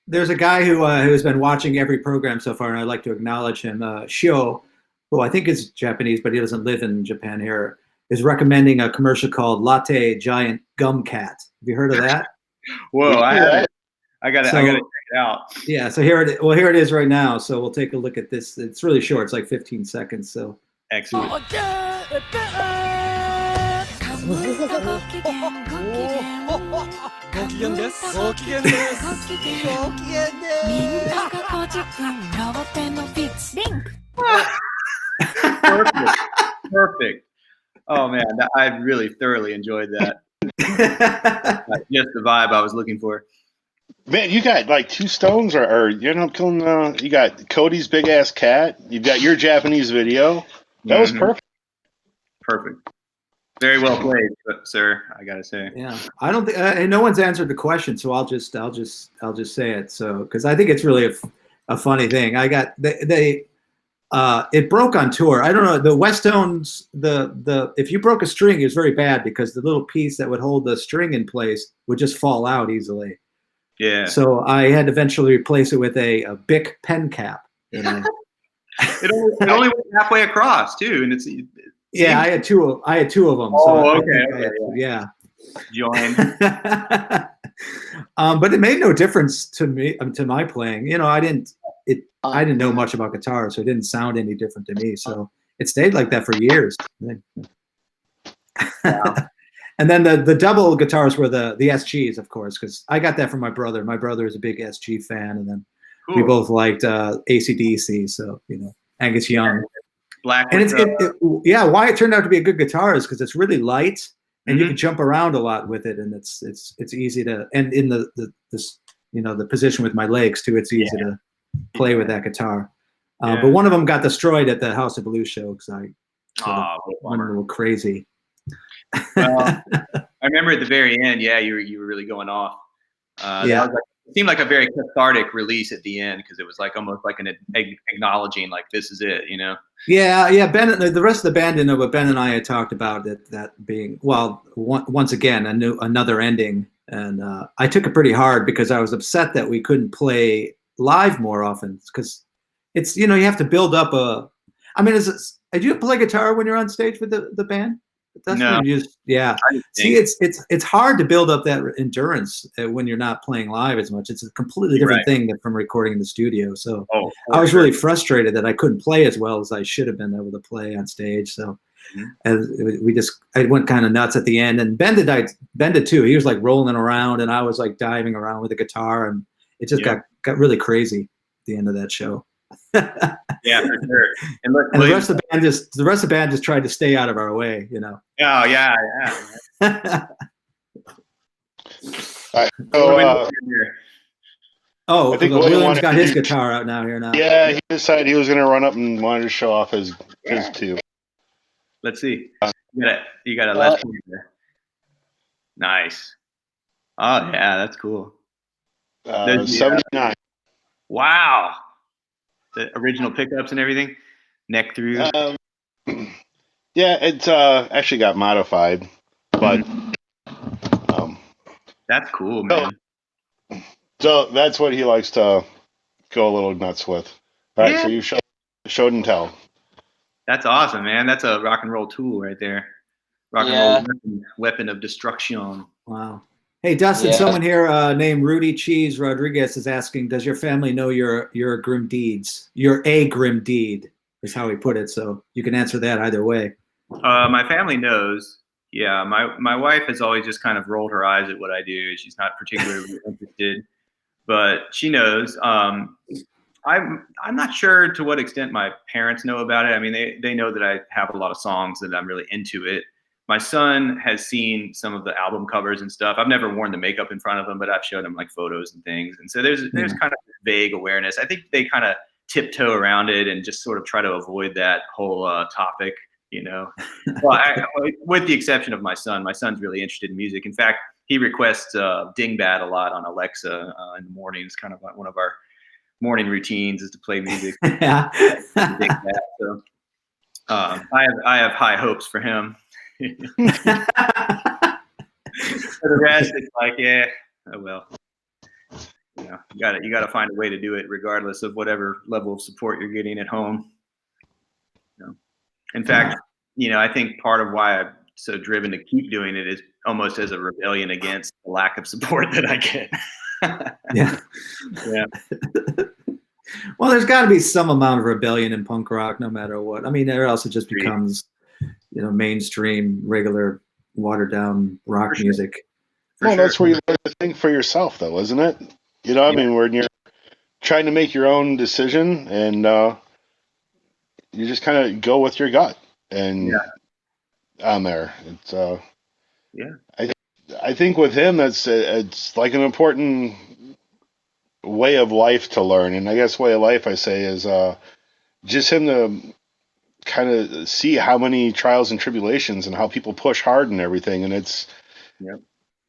There's a guy who's been watching every program so far, and I'd like to acknowledge him. Shio, who I think is Japanese, but he doesn't live in Japan here, is recommending a commercial called Latte Giant Gum Cat. Have you heard of that? Whoa, I got to check it out. Yeah, so here it is right now. So we'll take a look at this. It's really short. It's like 15 seconds. So excellent. ご機嫌ですご機嫌ですみんなが50分ロボペンのフィッツリンク Perfect. Oh man, I really thoroughly enjoyed that. Just the vibe I was looking for. Man, you got like two stones, or you end up killing. You got Cody's big ass cat. You've got your Japanese video. That was perfect. Perfect. Very well played, sir. I gotta say. Yeah, I don't think and no one's answered the question, so I'll just say it. So because I think it's really a funny thing. I got it broke on tour. I don't know the Wesstones. The if you broke a string, it was very bad because the little piece that would hold the string in place would just fall out easily. Yeah. So I had to eventually replace it with a Bic pen cap. It only went halfway across too, and it's. Yeah, I had two of them. Oh, so okay. Yeah. Join. But it made no difference to me, to my playing. You know, I didn't know much about guitar, so it didn't sound any different to me. So it stayed like that for years. Wow. And then the double guitars were the SGs, of course, because I got that from my brother. My brother is a big SG fan, and then we both liked AC/DC. So Angus Young. Black. And why it turned out to be a good guitar is because it's really light and you can jump around a lot with it, and it's easy to, and in the position with my legs too, it's easy to play with that guitar. But one of them got destroyed at the House of Blues show because I went a little crazy. Well, I remember at the very end, you were really going off. It seemed like a very cathartic release at the end because it was like almost like an acknowledging, like this is it, Yeah. Ben, the rest of the band didn't know, but Ben and I had talked about that being once again another ending, and I took it pretty hard because I was upset that we couldn't play live more often because it's you have to build up do you play guitar when you're on stage with the band? That's no. when you just See, it's hard to build up that endurance when you're not playing live as much. It's a completely different thing than from recording in the studio. So I was really frustrated that I couldn't play as well as I should have been able to play on stage. So I went kind of nuts at the end, and Ben did too. He was like rolling around, and I was like diving around with the guitar, and it just got really crazy at the end of that show. Yeah, for sure. And the rest of the band just tried to stay out of our way, Oh yeah. I think William's got his guitar out here now. Yeah, he decided he was going to run up and wanted to show off his too. Let's see. You got a left hand there. Nice. Oh yeah, that's cool. 79. Wow. The original pickups and everything, neck through. Yeah, it's actually got modified, but that's cool, man. So that's what he likes to go a little nuts with. All right, so you showed and tell. That's awesome, man. That's a rock and roll tool right there. Rock and roll weapon of destruction. Wow. Hey, Dustin, someone here named Rudy Cheese Rodriguez is asking, does your family know your grim deeds? You're a grim deed is how he put it. So you can answer that either way. My family knows. Yeah, my wife has always just kind of rolled her eyes at what I do. She's not particularly interested, but she knows. I'm not sure to what extent my parents know about it. I mean, they know that I have a lot of songs that I'm really into it. My son has seen some of the album covers and stuff. I've never worn the makeup in front of him, but I've showed him like photos and things. And so there's kind of vague awareness. I think they kind of tiptoe around it and just sort of try to avoid that whole topic, Well, with the exception of my son. My son's really interested in music. In fact, he requests Dingbat a lot on Alexa in the mornings. Kind of like one of our morning routines is to play music. Yeah. Dingbat, so I have high hopes for him. For the rest, it's like, oh well. You gotta find a way to do it regardless of whatever level of support you're getting at home. In fact, I think part of why I'm so driven to keep doing it is almost as a rebellion against the lack of support that I get. Yeah. Well, there's got to be some amount of rebellion in punk rock, no matter what. I mean, or else it just becomes, mainstream, regular watered down rock For sure. music. Well, that's where you learn to think for yourself, though, isn't it? You know, I mean, when you're trying to make your own decision, and you just kind of go with your gut, and on there, it's I think with him, that's it's like an important way of life to learn, and I guess way of life I say is just him to kind of see how many trials and tribulations and how people push hard and everything, and it's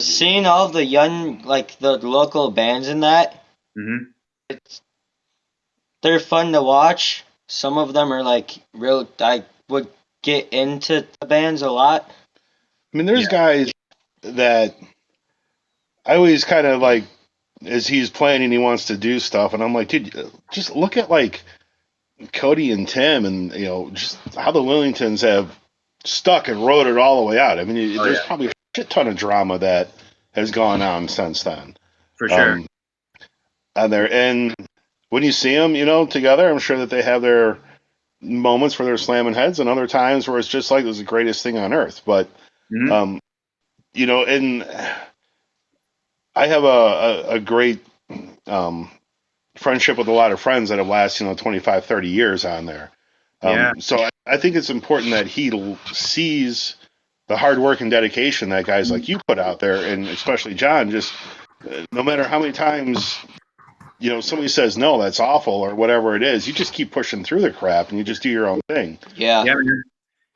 seeing all the young, like the local bands in that. They're fun to watch. Some of them are like real. I would get into the bands a lot. I mean, there's guys that I always kind of like as he's playing and he wants to do stuff, and I'm like, dude, just look at like Cody and Tim, and you know, just how the Willingtons have stuck and rode it all the way out. I mean, there's probably a shit ton of drama that has gone on since then. For sure. And when you see them, you know, together, I'm sure that they have their moments where they're slamming heads, and other times where it's just like it was the greatest thing on earth. But you know, and I have a great friendship with a lot of friends that have lasted, 25, 30 years on there. So I think it's important that he sees the hard work and dedication that guys like you put out there, and especially John, just no matter how many times, somebody says, no, that's awful or whatever it is, you just keep pushing through the crap and you just do your own thing. Yeah,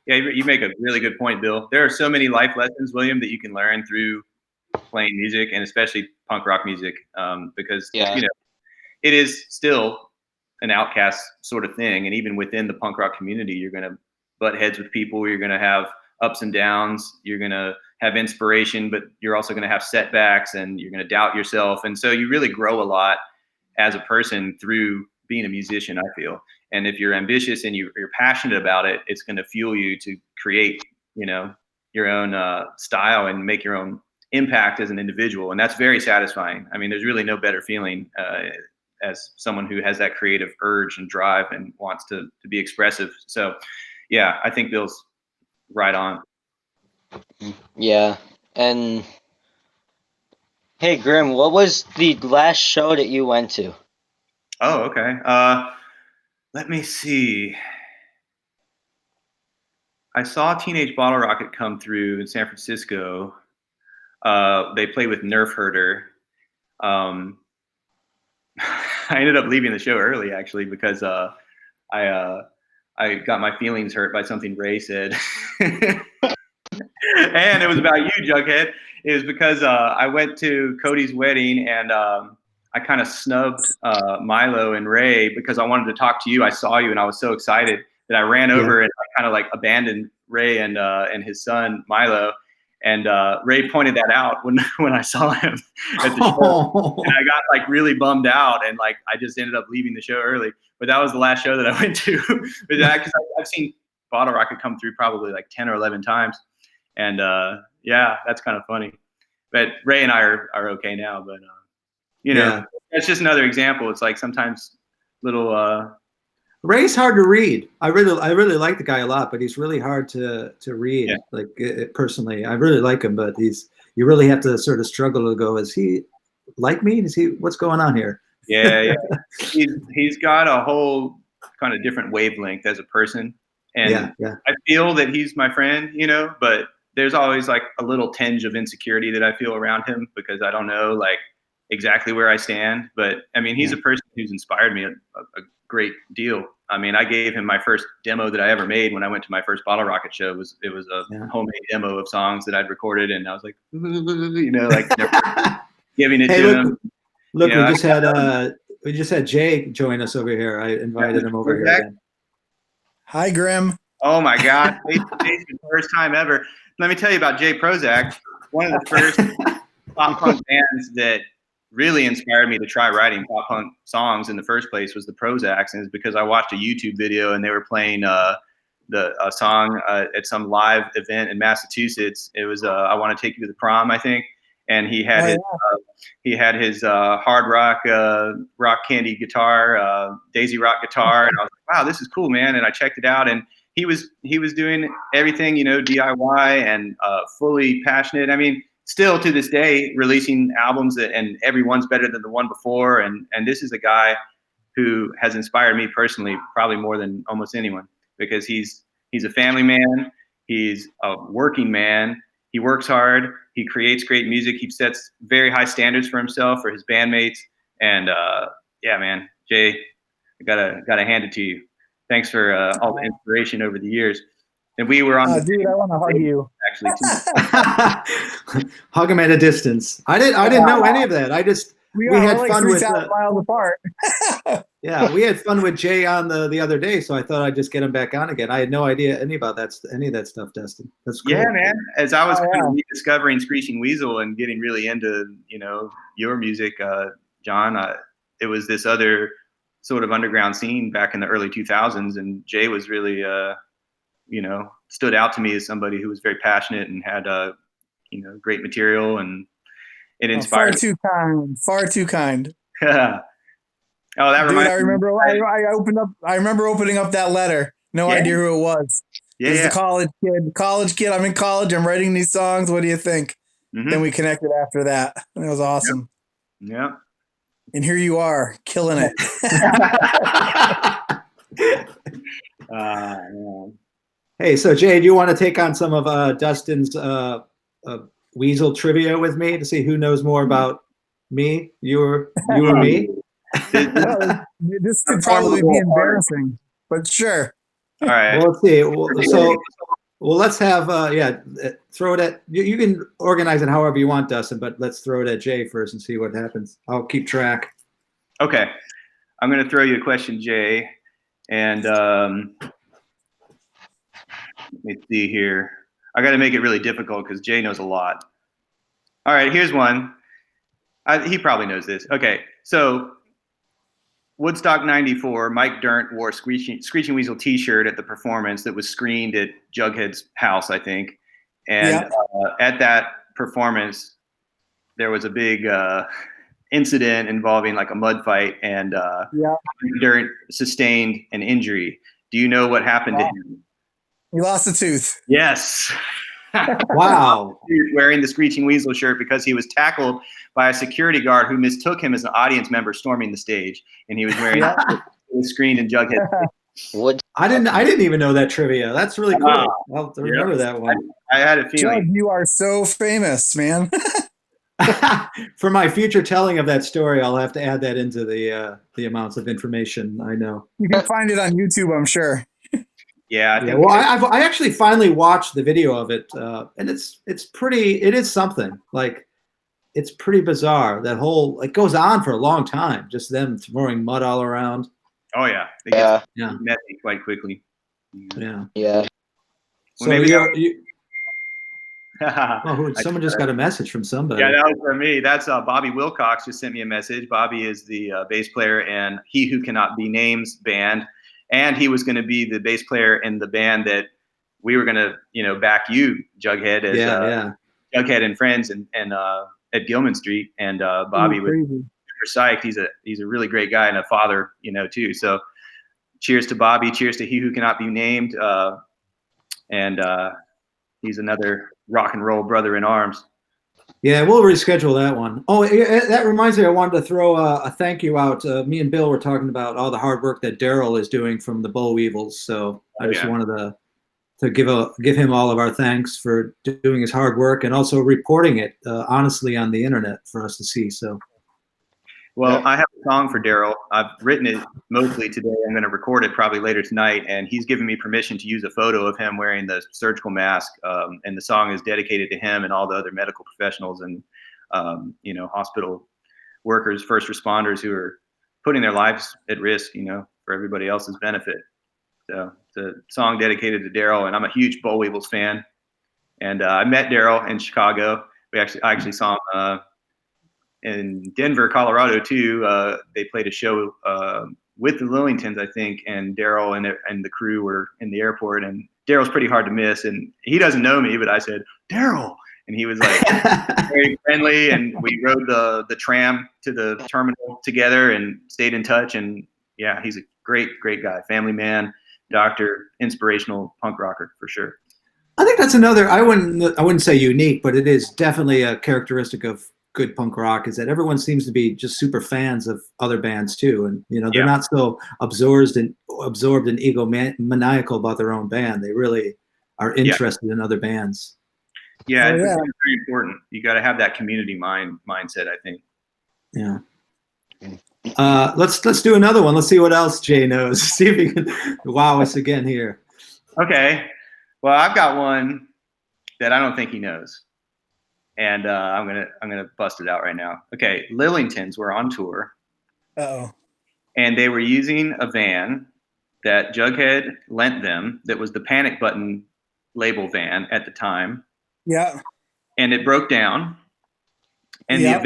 you make a really good point, Bill. There are so many life lessons, William, that you can learn through playing music, and especially punk rock music, because it is still an outcast sort of thing. And even within the punk rock community, you're going to butt heads with people. You're going to have ups and downs. You're going to have inspiration, but you're also going to have setbacks, and you're going to doubt yourself. And so you really grow a lot as a person through being a musician, I feel. And if you're ambitious and you're passionate about it, it's going to fuel you to create, your own style and make your own impact as an individual. And that's very satisfying. I mean, there's really no better feeling as someone who has that creative urge and drive and wants to be expressive. So yeah, I think Bill's right on. Yeah. And hey, Grim, what was the last show that you went to? Oh, okay. Let me see. I saw Teenage Bottle Rocket come through in San Francisco. They played with Nerf Herder. I ended up leaving the show early, actually, because I got my feelings hurt by something Ray said. And it was about you, Jughead. It was because I went to Cody's wedding, and I kind of snubbed Milo and Ray because I wanted to talk to you. I saw you, and I was so excited that I ran over and I kind of like abandoned Ray and his son Milo. And Ray pointed that out when I saw him at the show, and I got like really bummed out, and like I just ended up leaving the show early. But that was the last show that I went to, because I've seen Bottle Rocket come through probably like 10 or 11 times, and that's kind of funny. But Ray and I are okay now. But it's just another example. It's like sometimes little. Ray's hard to read. I really like the guy a lot, but he's really hard to read. Yeah. Like personally, I really like him, but you really have to sort of struggle to go, is he like me? What's going on here? Yeah. He's got a whole kind of different wavelength as a person, and I feel that he's my friend, but there's always like a little tinge of insecurity that I feel around him because I don't know like exactly where I stand. But I mean, he's a person who's inspired me a great deal. I mean, I gave him my first demo that I ever made when I went to my first Bottle Rocket show. It was a homemade demo of songs that I'd recorded, and I was like, giving it to him. Look, we just had Jay join us over here. I invited him over here again. Hi, Grim. Oh my God, it's the first time ever. Let me tell you about Jay Prozac, one of the first pop punk bands that really inspired me to try writing pop punk songs in the first place was the Prozacs, and it's because I watched a YouTube video and they were playing a song at some live event in Massachusetts. It was "I Want to Take You to the Prom," I think, and he had his hard rock candy guitar, Daisy Rock guitar, and I was like, wow, this is cool, man. And I checked it out, and he was doing everything, DIY and fully passionate. I mean, still to this day, releasing albums and every one's better than the one before. And this is a guy who has inspired me personally, probably more than almost anyone, because he's a family man. He's a working man. He works hard. He creates great music. He sets very high standards for himself, for his bandmates. And yeah, man, Jay, I gotta hand it to you. Thanks for all the inspiration over the years. And we were on. Dude, I want to hug you. Actually, too. Hug him at a distance. I didn't know any of that. We had like fun 3,000 miles apart. Yeah, we had fun with Jay on the other day, so I thought I'd just get him back on again. I had no idea any of that stuff, Dustin. That's cool. Yeah, man. As I was kind of rediscovering Screeching Weasel and getting really into your music, John, it was this other sort of underground scene back in the early 2000s, and Jay was really stood out to me as somebody who was very passionate and had great material, and it inspired. Far too kind. Oh, that reminds me. I remember opening up that letter. No idea who it was. Yeah, it was a college kid. I'm in college. I'm writing these songs. What do you think? Mm-hmm. Then we connected after that. And it was awesome. Yeah. And here you are, killing it. Hey, so Jay, do you want to take on some of Dustin's Weasel trivia with me to see who knows more about me, you or me? Well, this could probably be embarrassing, but sure. All right. Well, let's see. Let's have throw it at you can organize it however you want, Dustin, but let's throw it at Jay first and see what happens. I'll keep track. Okay. I'm going to throw you a question, Jay, and let me see here. I got to make it really difficult because Jay knows a lot. All right, here's one. He probably knows this. Okay, so Woodstock 94, Mike Dirnt wore a Screeching Weasel t-shirt at the performance that was screened at Jughead's house, I think. And at that performance, there was a big incident involving like a mud fight, and Dirnt sustained an injury. Do you know what happened to him? He lost a tooth. Yes. Wow. He was wearing the Screeching Weasel shirt because he was tackled by a security guard who mistook him as an audience member storming the stage, and he was wearing it was screened in Jughead. I didn't even know that trivia. That's really cool. I'll remember that one. I had a feeling. Jug, you are so famous, man. For my future telling of that story, I'll have to add that into the amounts of information I know. You can find it on YouTube, I'm sure. Yeah. Well, I actually finally watched the video of it, and it's pretty. It is something like it's pretty bizarre. That whole it goes on for a long time. Just them throwing mud all around. Oh yeah. They get messy quite quickly. Yeah. Yeah. So someone just got a message from somebody. Yeah, that was for me. That's Bobby Wilcox just sent me a message. Bobby is the bass player in He Who Cannot Be Named's band. And he was going to be the bass player in the band that we were going to, back you, Jughead, as Jughead and friends, and at Gilman Street. And Bobby was super psyched. He's a really great guy and a father, too. So, cheers to Bobby. Cheers to He Who Cannot Be Named. And he's another rock and roll brother in arms. Yeah, we'll reschedule that one. Oh, that reminds me, I wanted to throw a thank you out. Me and Bill were talking about all the hard work that Daryl is doing from the Boll Weevils. So I just wanted to give him all of our thanks for doing his hard work and also reporting it honestly on the internet for us to see. So. Well, I have a song for Daryl. I've written it mostly today. I'm going to record it probably later tonight, and he's given me permission to use a photo of him wearing the surgical mask. And the song is dedicated to him and all the other medical professionals and hospital workers, first responders who are putting their lives at risk, for everybody else's benefit. So it's a song dedicated to Daryl, and I'm a huge Boll Weevils fan. And I met Daryl in Chicago. I actually saw him. In Denver, Colorado, too. They played a show with the Lillingtons, I think, and Daryl and the crew were in the airport. And Daryl's pretty hard to miss, and he doesn't know me, but I said, Daryl, and he was like very friendly, and we rode the tram to the terminal together and stayed in touch. And yeah, he's a great guy, family man, doctor, inspirational punk rocker for sure. I think that's another. I wouldn't say unique, but it is definitely a characteristic of good punk rock. Is that everyone seems to be just super fans of other bands too, and they're not so absorbed and egomaniacal about their own band. They really are interested in other bands. Yeah, it's very important. You got to have that community mindset, I think. Yeah. Let's do another one. Let's see what else Jay knows. See if he can wow us again here. Okay. Well, I've got one that I don't think he knows, and I'm gonna bust it out right now. Okay, Lillingtons were on tour. Uh-oh. And they were using a van that Jughead lent them. That was the Panic Button label van at the time. Yeah. And it broke down. And Yeah.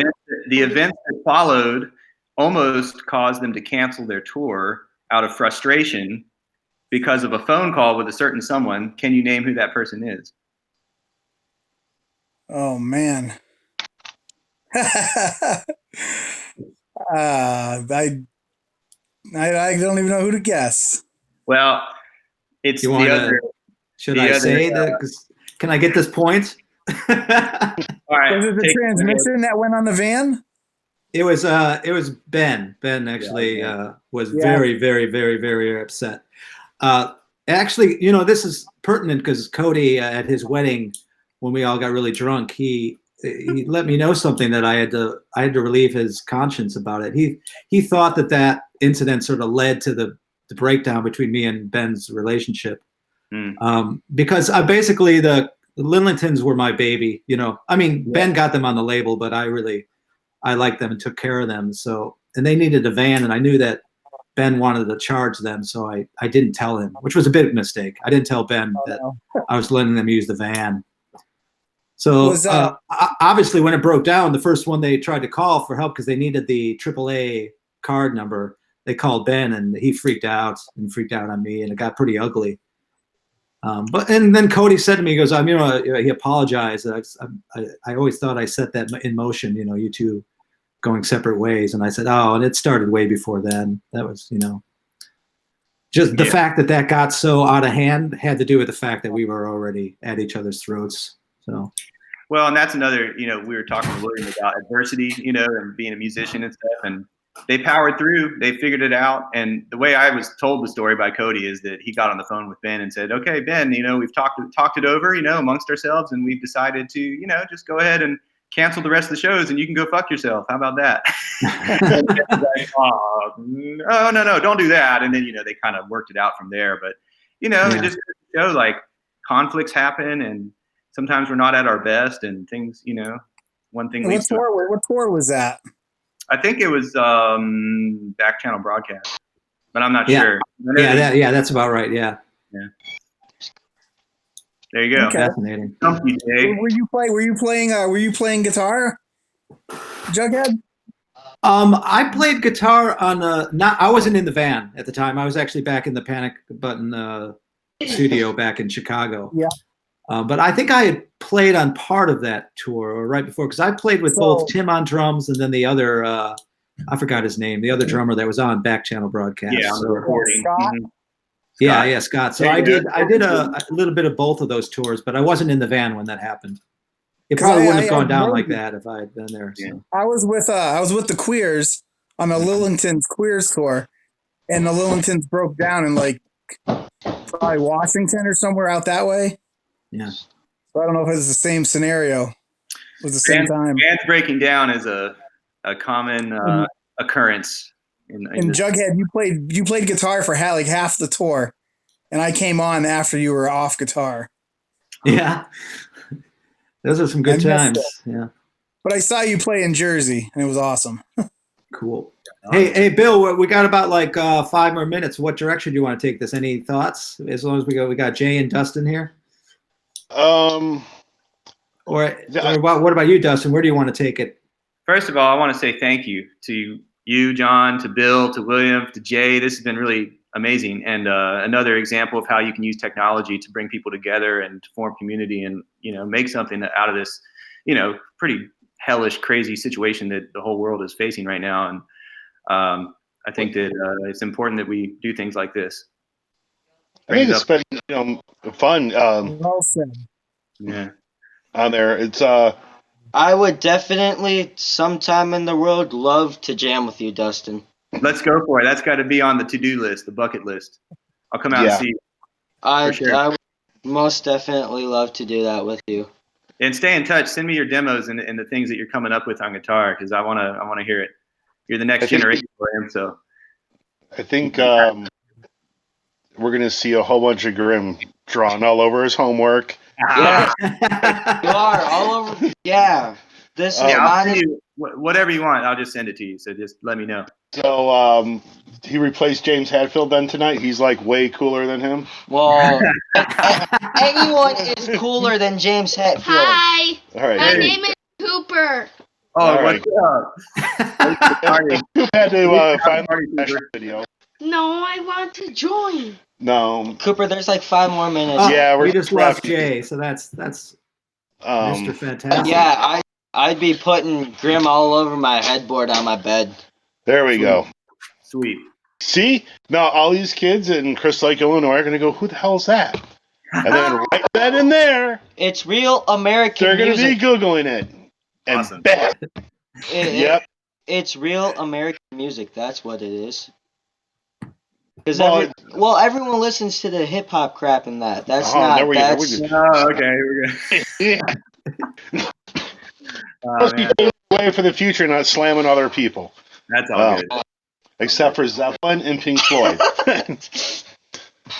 the events that followed almost caused them to cancel their tour out of frustration because of a phone call with a certain someone. Can you name who that person is? Oh man. I don't even know who to guess. Well, it's You the wanna- other. Should I say that? Can I get this point? All right. Was it the transmission that went on the van? It was Ben. Ben actually was very, very, very, very upset. Actually, this is pertinent because Cody at his wedding, when we all got really drunk, he let me know something that I had to relieve his conscience about it. He thought that incident sort of led to the breakdown between me and Ben's relationship. Because basically the Lillingtons were my baby. Ben got them on the label, but I liked them and took care of them. So, and they needed a van, and I knew that Ben wanted to charge them, so I didn't tell him, which was a big mistake. I didn't tell Ben that I was letting them use the van. So obviously, when it broke down, the first one they tried to call for help because they needed the AAA card number. They called Ben, and he freaked out on me, and it got pretty ugly. But then Cody said to me, he goes, he apologized. I always thought I set that in motion, you two going separate ways. And I said, and it started way before then. That was, just the fact that got so out of hand had to do with the fact that we were already at each other's throats. So. Well, and that's another, we were talking to William about adversity, and being a musician and stuff. And they powered through, they figured it out. And the way I was told the story by Cody is that he got on the phone with Ben and said, okay, Ben, we've talked it over, amongst ourselves, and we've decided to, just go ahead and cancel the rest of the shows and you can go fuck yourself. How about that? Like, oh, no, don't do that. And then, they kind of worked it out from there. But, it just shows like conflicts happen and sometimes we're not at our best and things, one thing leads to another. What tour was that? I think it was back channel broadcast, but I'm not sure. That's about right. Yeah. There you go. Okay. Fascinating. Were you playing guitar, Jughead? I played guitar on I wasn't in the van at the time. I was actually back in the Panic Button studio back in Chicago. Yeah. But I think I had played on part of that tour or right before, because I played with both Tim on drums and then the other, I forgot his name, the other drummer that was on back channel broadcast. Yeah, on the recording. Scott? Yeah, Scott. So I did a little bit of both of those tours, but I wasn't in the van when that happened. It probably wouldn't have gone down like that if I had been there. So. Yeah. I was with the Queers on the Lillingtons Queers tour, and the Lillingtons broke down in probably Washington or somewhere out that way. Yeah. So I don't know if it's the same scenario. It was the same time. Bands breaking down is a common occurrence. In Jughead, you played guitar for half the tour, and I came on after you were off guitar. Yeah. Those are some good times. Yeah. But I saw you play in Jersey, and it was awesome. Cool. Hey, Bill, we got about 5 more minutes. What direction do you want to take this? Any thoughts? As long as we got Jay and Dustin here. Or what about you, Dustin? Where do you want to take it? First of all, I want to say thank you to you, John, to Bill, to William, to Jay. This has been really amazing, and another example of how you can use technology to bring people together and to form community and make something out of this pretty hellish, crazy situation that the whole world is facing right now. And I think that it's important that we do things like this. I think it's been fun Well said. Yeah. on there. It's I would definitely sometime in the world love to jam with you, Dustin. Let's go for it. That's got to be on the to-do list, the bucket list. I'll come out and see you. For sure. I would most definitely love to do that with you. And stay in touch. Send me your demos and the things that you're coming up with on guitar because I want to hear it. You're the next generation for him, so. I think we're gonna see a whole bunch of Grim drawn all over his homework. Yeah, you are all over. Yeah, this is I'll send you whatever you want. I'll just send it to you. So just let me know. So he replaced James Hetfield then tonight. He's like way cooler than him. Well, anyone is cooler than James Hetfield. Hi, All right. my name is Cooper. Oh, All right. what's up? You had to find the video. No, I want to join. No. Cooper, there's like 5 more minutes. Oh, Yeah, we just lost wrapping. Jay, so that's Um, Mr. Fantastic. Yeah, I'd be putting Grim all over my headboard on my bed. There we go. Sweet. See? Now all these kids in Crystal Lake, Illinois are going to go, who the hell is that? And then right then and there, It's real American they're going to be music. Googling it. And Awesome. bam. Yep. It's real American music. That's what it is. Because Well, everyone listens to the hip hop crap and that. That's Oh, not. there we go, there we That's go. Oh, okay. Here we go. Yeah. Oh, Must be man. paving the way for the future, not slamming other people. That's all good. Except for Zeppelin and Pink Floyd.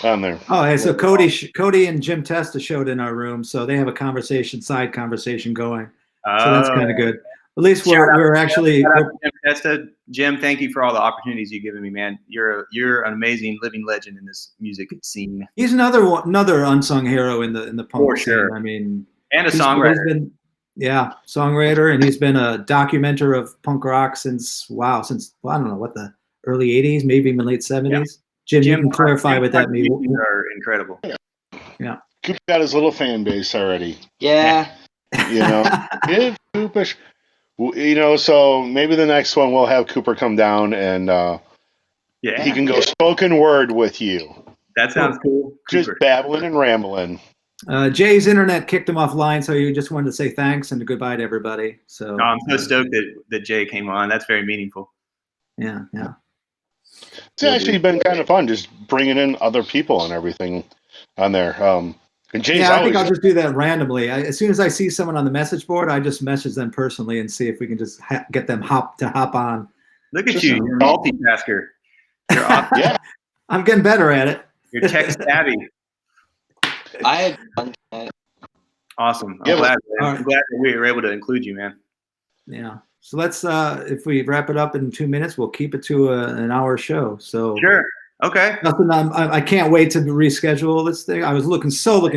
On there. Oh, hey, so Cody and Jim Testa showed in our room, so they have a side conversation going. So that's kind of good. At least we're actually. Shout out to Jim Testa. Jim, thank you for all the opportunities you've given me, man. You're an amazing living legend in this music scene. He's another unsung hero in the punk For scene. sure. I mean, And a he's songwriter. songwriter, and he's been a documenter of punk rock since I don't know what, the early '80s, maybe even late '70s. Jim, you can clarify with that. Me, are incredible. yeah. Cooper got his little fan base already. yeah. You know, give Cooper. You know, so maybe the next one we'll have Cooper come down and Yeah, he can go spoken word with you. that sounds cool. Just Cooper. babbling and rambling. Jay's internet kicked him offline, so he just wanted to say thanks and goodbye to everybody. So No, I'm so stoked that Jay came on. That's very meaningful. yeah. It's actually been kind of fun just bringing in other people and everything on there. And Jay's Yeah, I think always I'll just do that randomly. As soon as I see someone on the message board, I just message them personally and see if we can just get them hop on. Look at you. You're a multitasker. You're awesome. yeah. I'm getting better at it. You're tech savvy. I had fun tonight. Awesome. Yeah, I'm glad but- that we were able to include you, man. Yeah. So let's, if we wrap it up in 2 minutes, we'll keep it to an hour show. So Sure. Okay. nothing. I can't wait to reschedule this thing. I was looking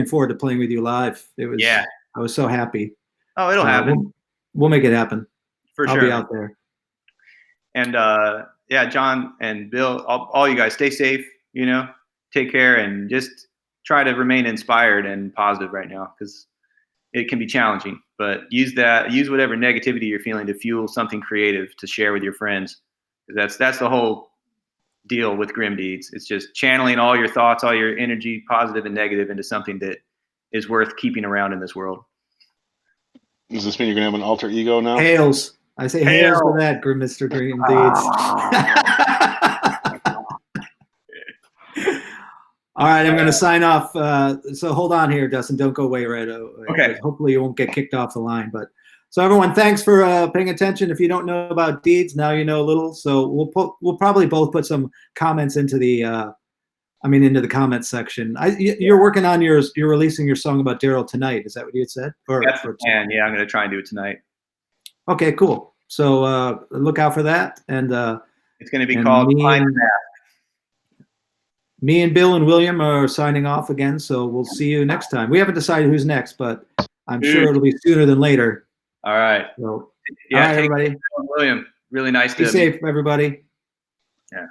forward to playing with you live. It was. Yeah. I was so happy. Oh, it'll happen. We'll make it happen. For I'll sure. be out there. And yeah, John and Bill, all you guys, stay safe. You know, take care, and just try to remain inspired and positive right now, because it can be challenging. But use whatever negativity you're feeling to fuel something creative to share with your friends. That's the whole deal with Grim Deeds. It's just channeling all your thoughts, all your energy, positive and negative, into something that is worth keeping around in this world. Does this mean you're going to have an alter ego now? Hails. I say hails for that, Mr. Grim Deeds. All right, I'm going to sign off. So hold on here, Dustin. Don't go away right away. Okay. Hopefully you won't get kicked off the line. But so everyone, thanks for paying attention. If you don't know about Deeds, now you know a little. So we'll probably both put some comments into the into the comments section. You're working on you're releasing your song about Daryl tonight. Is that what you had said? That's the plan. Yeah, I'm going to try and do it tonight. Okay, cool. So look out for that. And It's going to be called Find That. me and Bill and William are signing off again, so we'll see you next time. We haven't decided who's next, but I'm sure it'll be sooner than later. All right. So, Yeah, all right, take everybody. care, William. Really nice Be to safe, everybody. Yeah.